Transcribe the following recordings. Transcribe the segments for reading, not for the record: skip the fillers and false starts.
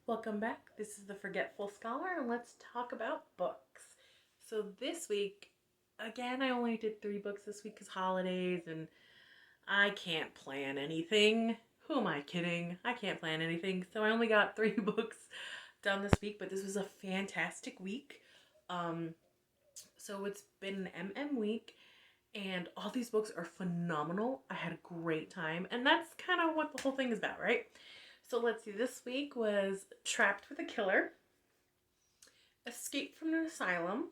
Welcome back. This is the Forgetful Scholar, and let's talk about books. So this week, again, I only did 3 books this week because holidays, and I can't plan anything. Who am I kidding? I can't plan anything. So I only got 3 books done this week, but this was a fantastic week. Um, so it's been an MM week, and all these books are phenomenal. I had a great time, and that's kind of what the whole thing is about, right? So let's see, this week was Trapped with a Killer, Escape from an Asylum,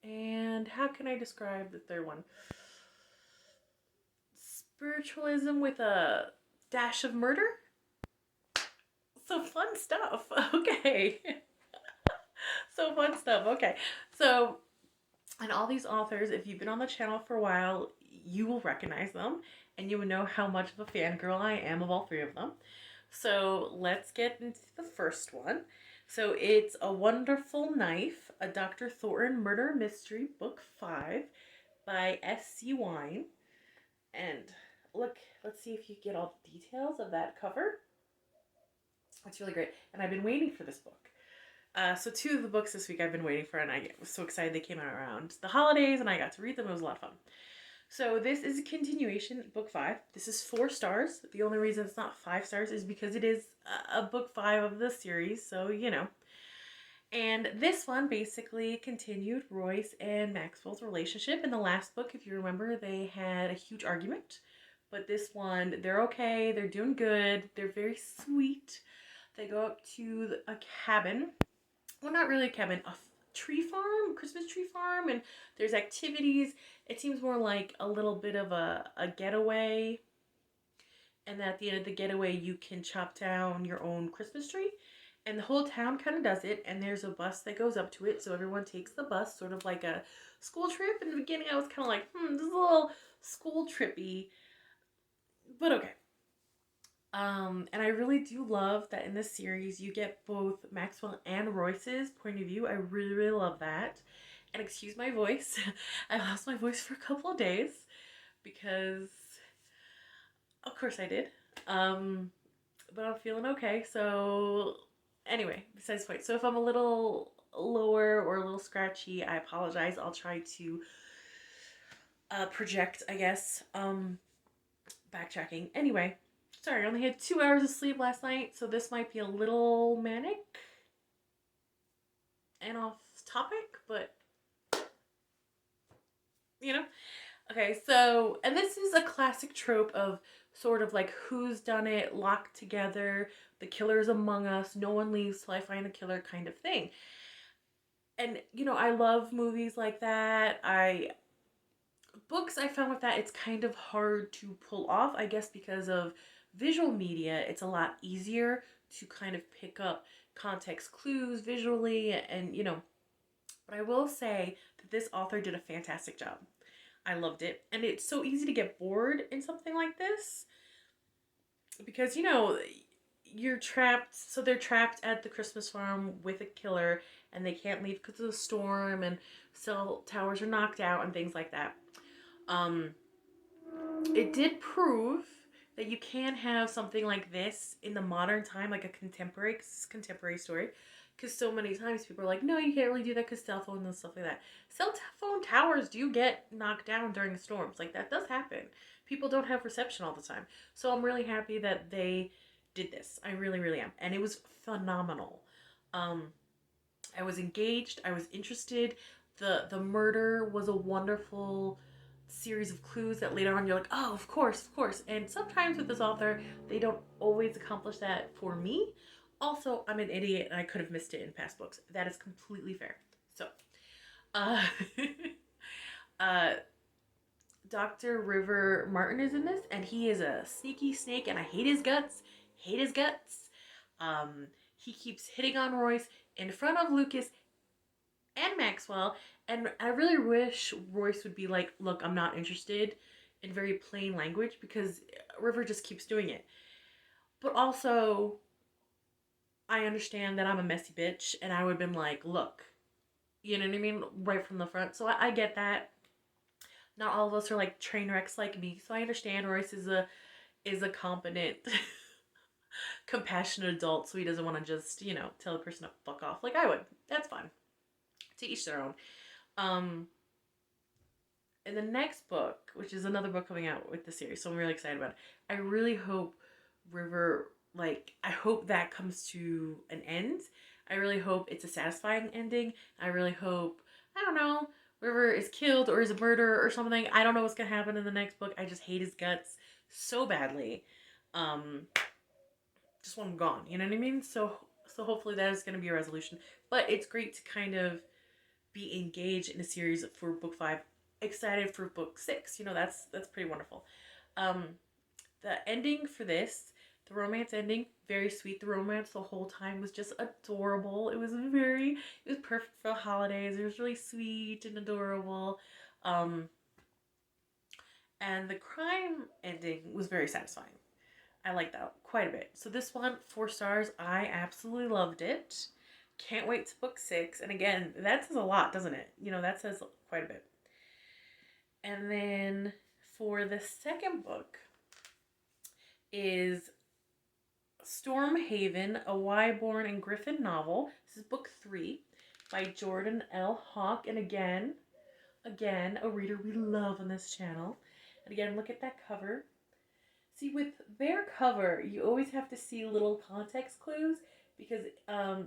and how can I describe the third one? Spiritualism with a dash of murder? So fun stuff. Okay. So fun stuff. Okay. So, and all these authors, if you've been on the channel for a while, you will recognize them and you will know how much of a fangirl I am of all 3 of them. So let's get into the first one. So it's A Wonderful Knife, a Dr. Thornton murder mystery, book 5 by s.c.wynee. And look, let's see if you get all the details of that cover. It's really great. And I've been waiting for this book. So 2 of the books this week I've been waiting for, and I was so excited they came out around the holidays, and I got to read them. It was a lot of fun. So this is a continuation, book 5. This is 4 stars. The only reason it's not 5 stars is because it is a book 5 of the series, so you know. And this one basically continued Royce and Maxwell's relationship. In the last book, if you remember, they had a huge argument. But this one, they're okay. They're doing good. They're very sweet. They go up to a cabin. Well, not really a cabin. A tree farm, Christmas tree farm. And there's activities. It seems more like a little bit of a getaway. And at the end of the getaway, you can chop down your own Christmas tree. And the whole town kind of does it, and there's a bus that goes up to it, so everyone takes the bus, sort of like a school trip. In the beginning, I was kind of like, this is a little school trippy, but okay. And I really do love that in this series, you get both Maxwell and Royce's point of view. I really, really love that. And excuse my voice. I lost my voice for a couple of days because, of course I did. But I'm feeling okay, so anyway, besides the point. So if I'm a little lower or a little scratchy, I apologize. I'll try to project, I guess. Backtracking. Anyway, sorry, I only had 2 hours of sleep last night, so this might be a little manic and off topic, but you know. Okay, so, and this is a classic trope of sort of like who's done it, locked together, the killer's among us, no one leaves till I find the killer kind of thing. And, you know, I love movies like that. Books I found with that, it's kind of hard to pull off, I guess because of visual media. It's a lot easier to kind of pick up context clues visually and, you know, but I will say that this author did a fantastic job. I loved it. And it's so easy to get bored in something like this because, you know, you're trapped. So they're trapped at the Christmas farm with a killer and they can't leave because of the storm and cell towers are knocked out and things like that. It did prove that you can have something like this in the modern time, like a contemporary story. Because so many times people are like, no, you can't really do that because cell phones and stuff like that. Cell phone towers do get knocked down during storms. Like, that does happen. People don't have reception all the time. So I'm really happy that they did this. I really, really am. And it was phenomenal. I was engaged. I was interested. The murder was a wonderful series of clues that later on you're like, oh, of course, of course. And sometimes with this author, they don't always accomplish that for me. Also, I'm an idiot and I could have missed it in past books. That is completely fair. So, uh, uh, Dr. River Martin is in this, and he is a sneaky snake, and I hate his guts. Hate his guts. He keeps hitting on Royce in front of Lucas and Maxwell, and I really wish Royce would be like, look, I'm not interested, in very plain language, because River just keeps doing it. But also, I understand that I'm a messy bitch, and I would have been like, look, you know what I mean? Right from the front. So I get that. Not all of us are like train wrecks like me, so I understand Royce is a competent compassionate adult, so he doesn't want to just, you know, tell the person to fuck off like I would. That's fine. To each their own. Um, in the next book, which is another book coming out with the series, so I'm really excited about it. I really hope River, like, I hope that comes to an end. I really hope it's a satisfying ending. I really hope, I don't know, River is killed or is a murderer or something. I don't know what's gonna happen in the next book. I just hate his guts so badly. Um, just want him gone. You know what I mean? So hopefully that is gonna be a resolution. But it's great to kind of be engaged in a series for book 5. Excited for book 6. You know, that's pretty wonderful. Um, the ending for this, the romance ending, very sweet. The romance the whole time was just adorable. It was perfect for the holidays. It was really sweet and adorable. Um, and the crime ending was very satisfying. I like that quite a bit. So this one, 4 stars. I absolutely loved it. Can't wait to book 6. And again, that says a lot, doesn't it? You know, that says quite a bit. And then for the second book is Stormhaven, a Whyborne and Griffin novel. This is book 3 by jordanl.hawk. And again, a reader we love on this channel. And again, look at that cover. See, with their cover, you always have to see little context clues because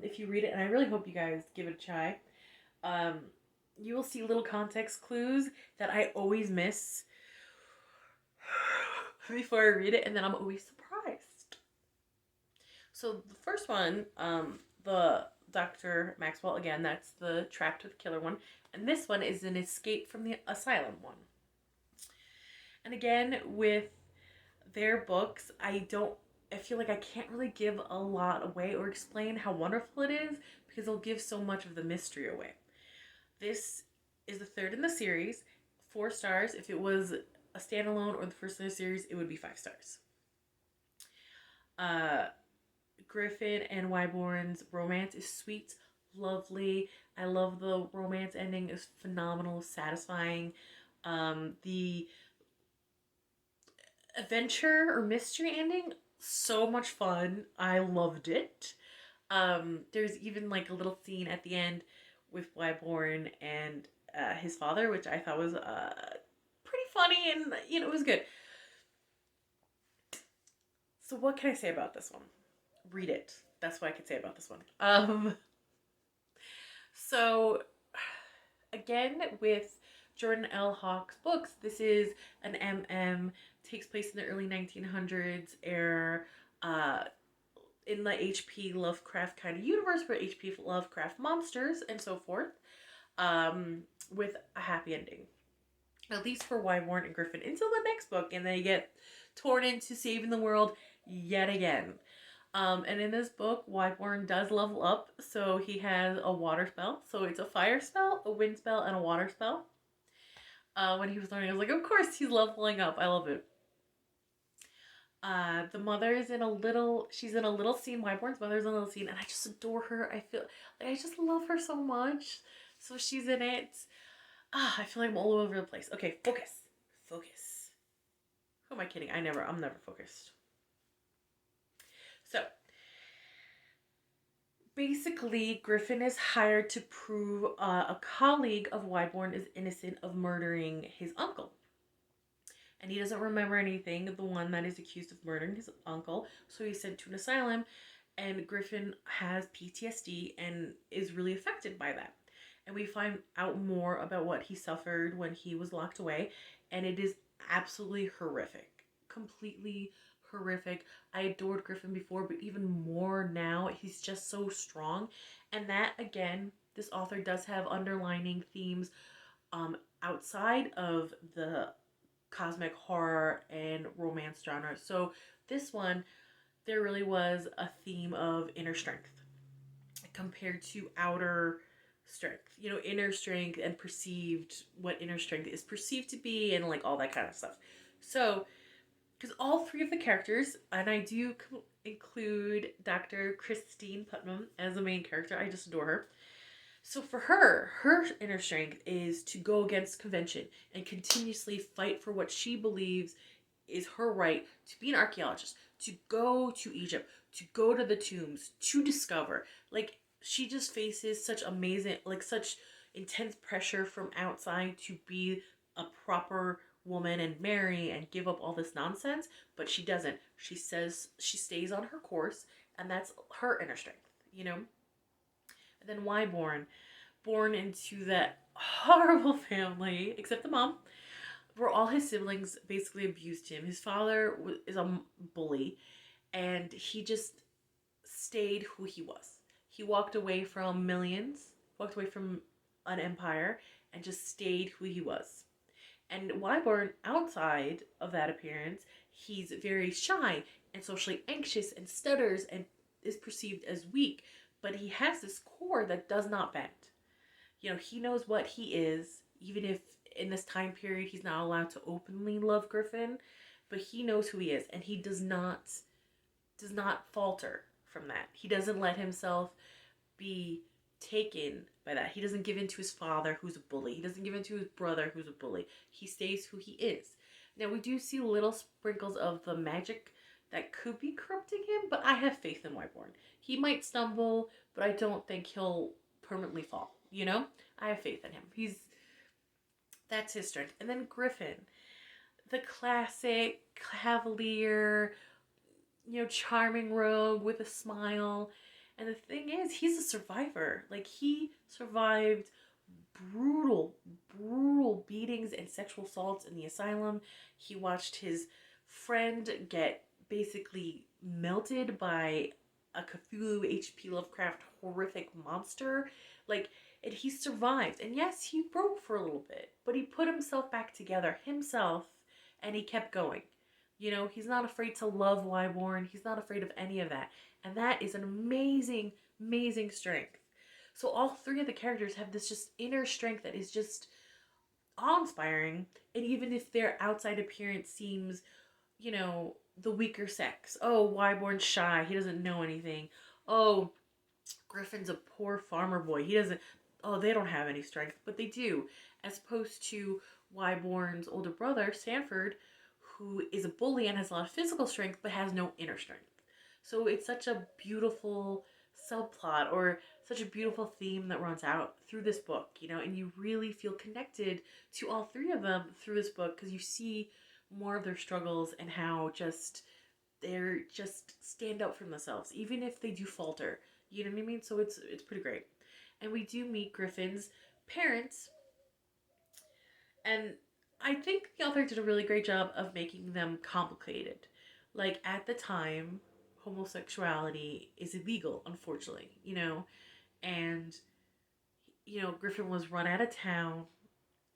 if you read it, and I really hope you guys give it a try, you will see little context clues that I always miss before I read it, and then I'm always surprised. So the first one, the Dr. Maswell, again, that's the Trapped with Killer one, and this one is an Escape from the Asylum one. And again, with their books, I feel like I can't really give a lot away or explain how wonderful it is because they'll give so much of the mystery away. This is the third in the series, 4 stars. If it was a standalone or the first in the series, it would be 5 stars. Griffin and Whyborne's romance is sweet, lovely. I love the romance ending. It's phenomenal, satisfying. The adventure or mystery ending, so much fun. I loved it. There's even like a little scene at the end with Whyborne and his father, which I thought was pretty funny, and you know, it was good. So what can I say about this one? Read it. That's what I could say about this one. So again, with jordanl.hawk's books, this is an MM, takes place in the early 1900s era, in the H.P. Lovecraft kind of universe, where H.P. Lovecraft monsters and so forth, with a happy ending. At least for Whyborne and Griffin until the next book, and they get torn into saving the world yet again. And in this book, Whyborne does level up, so he has a water spell. So it's a fire spell, a wind spell, and a water spell. When he was learning, I was like, of course he's leveling up. I love it. The mother is she's in a little scene. Whyborne's mother's in a little scene, and I just adore her. I feel like I just love her so much. So she's in it. I feel like I'm all over the place. Okay, focus. Who am I kidding? I'm never focused. So, basically, Griffin is hired to prove a colleague of Whyborne is innocent of murdering his uncle. And he doesn't remember anything, the one that is accused of murdering his uncle, so he's sent to an asylum, and Griffin has PTSD and is really affected by that. And we find out more about what he suffered when he was locked away, and it is absolutely horrific. Completely horrific. I adored Griffin before, but even more now. He's just so strong. And that, again, this author does have underlining themes outside of the cosmic horror and romance genre. So this one, there really was a theme of inner strength compared to outer strength. You know, inner strength and what inner strength is perceived to be, and like all that kind of stuff. So, because all 3 of the characters, and I do include Dr. Christine Putnam as the main character, I just adore her. So for her inner strength is to go against convention and continuously fight for what she believes is her right to be an archaeologist, to go to Egypt, to go to the tombs, to discover. Like, she just faces such amazing, like, such intense pressure from outside to be a proper woman and marry and give up all this nonsense, but she doesn't. She says she stays on her course, and that's her inner strength, you know? And then Whyborne, born into that horrible family, except the mom, where all his siblings basically abused him. His father is a bully, and he just stayed who he was. He walked away from millions, walked away from an empire, and just stayed who he was. And Wyborn, outside of that appearance, he's very shy and socially anxious and stutters and is perceived as weak. But he has this core that does not bend. You know, he knows what he is, even if in this time period he's not allowed to openly love Griffin, but he knows who he is, and he does not falter from that. He doesn't let himself be taken by that. He doesn't give in to his father, who's a bully. He doesn't give in to his brother, who's a bully. He stays who he is. Now, we do see little sprinkles of the magic that could be corrupting him, but I have faith in Whyborne. He might stumble, but I don't think he'll permanently fall. You know? I have faith in him. That's his strength. And then Griffin, the classic cavalier, charming rogue with a smile. And the thing is, he's a survivor. Like, he survived brutal, brutal beatings and sexual assaults in the asylum. He watched his friend get basically melted by a Cthulhu H.P. Lovecraft horrific monster. Like, and he survived. And yes, he broke for a little bit, but he put himself back together, and he kept going. He's not afraid to love Whyborne. He's not afraid of any of that. And that is an amazing, amazing strength. So all three of the characters have this just inner strength that is just awe-inspiring. And even if their outside appearance seems, the weaker sex. Oh, Whyborne's shy. He doesn't know anything. Oh, Griffin's a poor farmer boy. They don't have any strength, but they do. As opposed to Whyborne's older brother, Sanford, who is a bully and has a lot of physical strength, but has no inner strength. So it's such a beautiful subplot, or such a beautiful theme that runs out through this book, and you really feel connected to all three of them through this book, because you see more of their struggles and how they're just stand up for themselves, even if they do falter. You know what I mean? So it's pretty great. And we do meet Griffin's parents, and I think the author did a really great job of making them complicated. Like, at the time, homosexuality is illegal, unfortunately, and, Griffin was run out of town.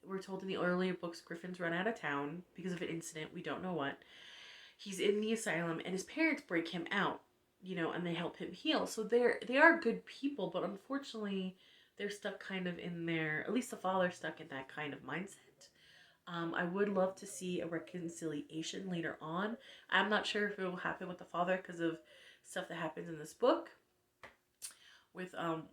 We're told in the earlier books, Griffin's run out of town because of an incident, we don't know what. He's in the asylum, and his parents break him out, and they help him heal. So they are good people, but unfortunately, they're stuck kind of in their, at least the father's stuck in that kind of mindset. I would love to see a reconciliation later on. I'm not sure if it will happen with the father because of stuff that happens in this book. With an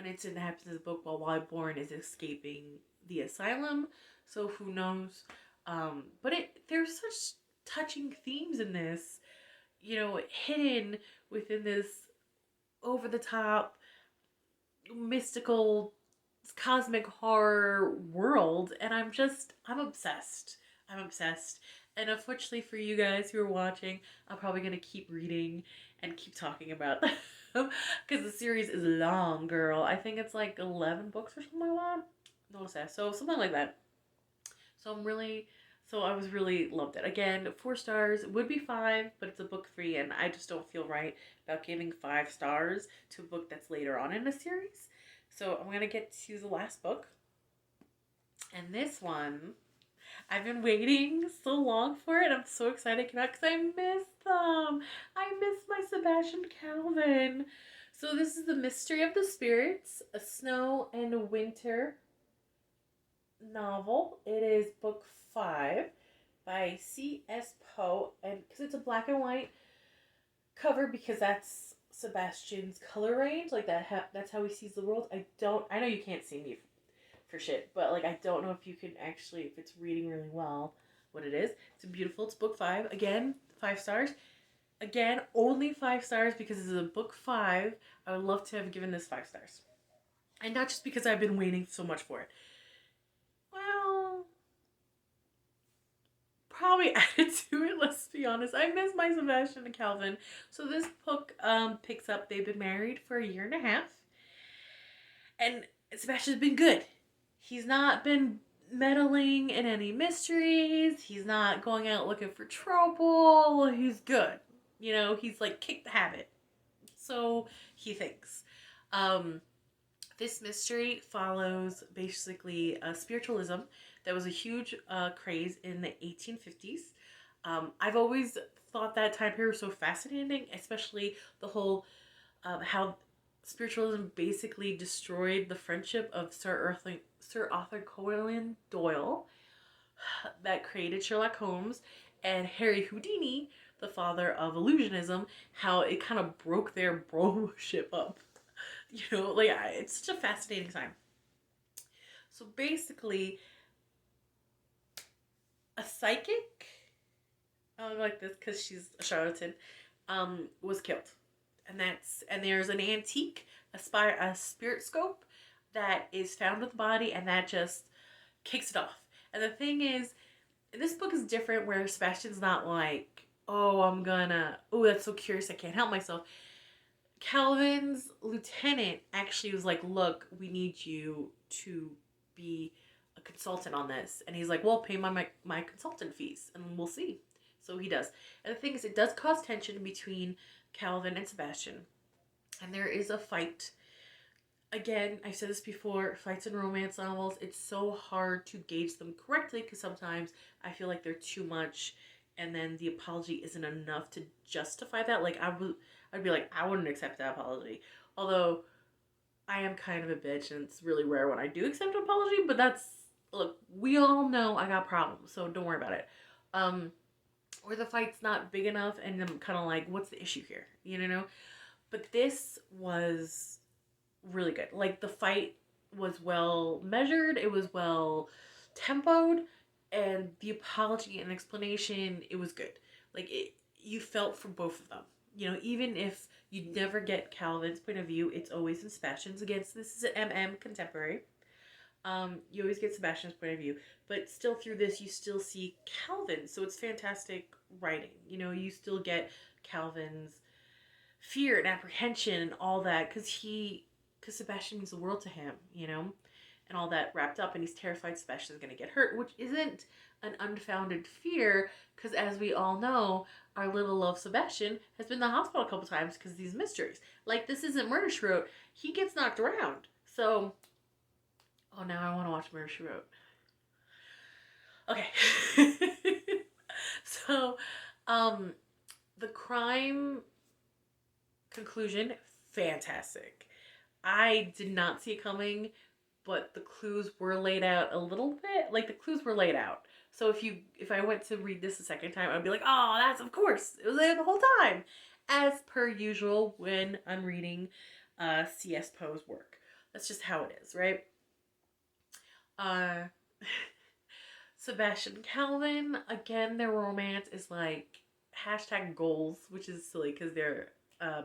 incident that happens in the book while Whyborne is escaping the asylum. So who knows? But there's such touching themes in this, hidden within this over the top mystical cosmic horror world, and I'm obsessed. And unfortunately for you guys who are watching, I'm probably gonna keep reading and keep talking about them because the series is long, girl. I think it's like 11 books or something like that. No, so something like that. So I was really loved it. Again, 4 stars. It would be 5, but it's a book 3, and I just don't feel right about giving 5 stars to a book that's later on in the series. So I'm going to get to the last book. And this one, I've been waiting so long for it. I'm so excited to come out because I miss them. I miss my Sebastian Calvin. So this is The Mystery of the Spirits, a snow and winter novel. It is book 5 by c.s.poe, and because it's a black and white cover, because that's Sebastian's color range, like that's how he sees the world. I know you can't see me for shit, but like I don't know if you can actually, if it's reading really well, what it is. It's beautiful. It's book 5. Again, 5 stars. Again, only 5 stars because this is a book 5. I would love to have given this 5 stars. And not just because I've been waiting so much for it. Well, probably added to it, let's be honest. I miss my Sebastian and Calvin. So this book picks up, they've been married for a year and a half. And Sebastian's been good. He's not been meddling in any mysteries. He's not going out looking for trouble. He's good. You know, he's like kicked the habit. So he thinks. This mystery follows basically spiritualism that was a huge craze in the 1850s. I've always thought that time period was so fascinating, especially the whole how spiritualism basically destroyed the friendship of Sir Arthur Conan Doyle that created Sherlock Holmes, and Harry Houdini, the father of illusionism, how it kind of broke their broship up. You know, like, it's such a fascinating time. So basically, a psychic, I don't like this because she's a charlatan, was killed. And there's an antique, a spirit scope that is found with the body, and that just kicks it off. And the thing is, this book is different where Sebastian's not like, oh, that's so curious, I can't help myself. Calvin's lieutenant actually was like, look, we need you to be a consultant on this. And he's like, well, pay my consultant fees and we'll see. So he does. And the thing is, it does cause tension between Calvin and Sebastian. And there is a fight. Again, I've said this before, fights in romance novels, it's so hard to gauge them correctly because sometimes I feel like they're too much and then the apology isn't enough to justify that. Like, I'd be like, I wouldn't accept that apology. Although, I am kind of a bitch and it's really rare when I do accept an apology, but look, we all know I got problems, so don't worry about it. Or the fight's not big enough and I'm kind of like, what's the issue here? You know? But this was really good. Like, the fight was well measured, it was well tempoed, and the apology and explanation, it was good. Like, you felt for both of them. You know, even if you never get Calvin's point of view, it's always in Sebastian's. Again, this is an MM contemporary. You always get Sebastian's point of view, but still through this, you still see Calvin. So it's fantastic writing. You know, you still get Calvin's fear and apprehension and all that because Sebastian means the world to him, you know, and all that wrapped up, and he's terrified Sebastian's going to get hurt, which isn't an unfounded fear because, as we all know, our little love Sebastian has been in the hospital a couple times because of these mysteries. Like, this isn't Murder, She Wrote. He gets knocked around. So, oh, now I want to watch Murder, She Wrote. Okay. So, the crime conclusion, fantastic. I did not see it coming, but the clues were laid out a little bit. Like, the clues were laid out. So if I went to read this a second time, I'd be like, oh, that's, of course, it was there the whole time. As per usual when I'm reading C.S. Poe's work. That's just how it is, right? Sebastian and Calvin, again, their romance is like #goals, which is silly because they're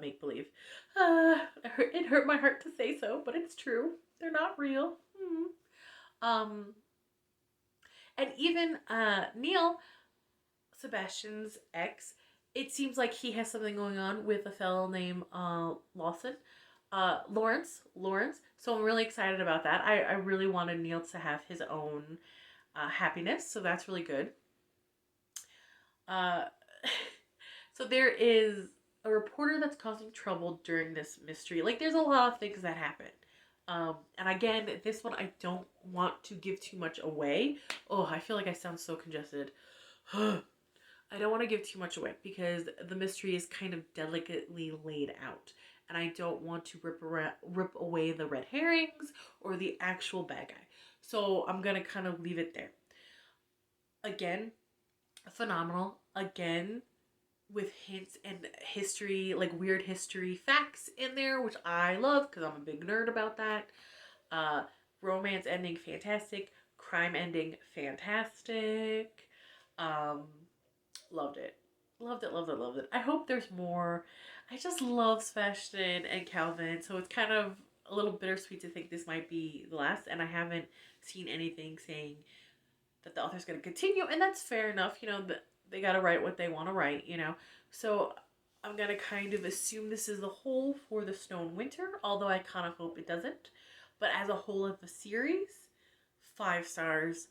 make-believe. It hurt my heart to say so, but it's true. They're not real. And even Neil, Sebastian's ex, it seems like he has something going on with a fellow named Lawrence. So I'm really excited about that. I really wanted Neil to have his own happiness, so that's really good. So there is a reporter that's causing trouble during this mystery. Like, there's a lot of things that happen. And again, this one I don't want to give too much away. Oh, I feel like I sound so congested. I don't want to give too much away because the mystery is kind of delicately laid out. And I don't want to rip away the red herrings or the actual bad guy. So I'm going to kind of leave it there. Again, phenomenal. Again, with hints and history, like weird history facts in there, which I love because I'm a big nerd about that. Romance ending, fantastic. Crime ending, fantastic. Um, Loved it. Loved it, loved it, loved it. I hope there's more. I just love Sebastian and Calvin, so it's kind of a little bittersweet to think this might be the last, and I haven't seen anything saying that the author's going to continue, and that's fair enough. They got to write what they want to write. So I'm going to kind of assume this is the whole for the Snow and Winter, although I kind of hope it doesn't. But as a whole of the series, 5 stars.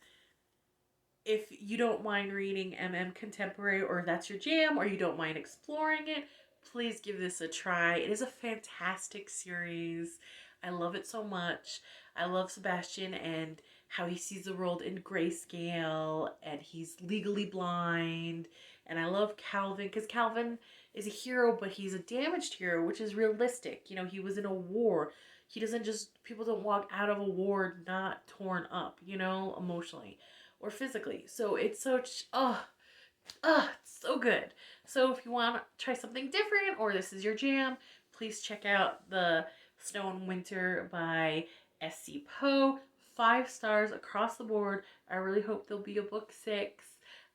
If you don't mind reading contemporary, or that's your jam, or you don't mind exploring it, please give this a try. It is a fantastic series. I love it so much. I love Sebastian and how he sees the world in grayscale, and he's legally blind. And I love Calvin because Calvin is a hero, but he's a damaged hero, which is realistic. He was in a war. He doesn't just, people don't walk out of a war not torn up, emotionally or physically. So it's it's so good. So if you want to try something different, or this is your jam, please check out the Snow and Winter by s.c.poe. 5 stars across the board. I really hope there'll be a book 6.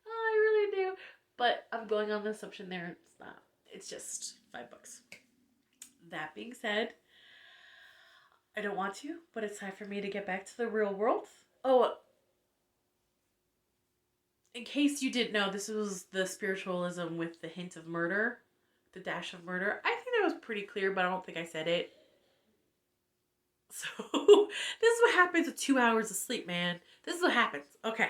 Oh, I really do. But I'm going on the assumption there it's not. It's just $5. That being said, I don't want to, but it's time for me to get back to the real world. Oh, in case you didn't know, this was the spiritualism with the hint of murder, the dash of murder. I think that was pretty clear, but I don't think I said it. So, this is what happens with 2 hours of sleep, man. This is what happens. Okay.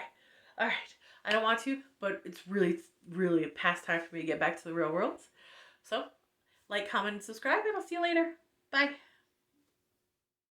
All right. I don't want to, but it's really, really past time for me to get back to the real world. So, like, comment, and subscribe, and I'll see you later. Bye.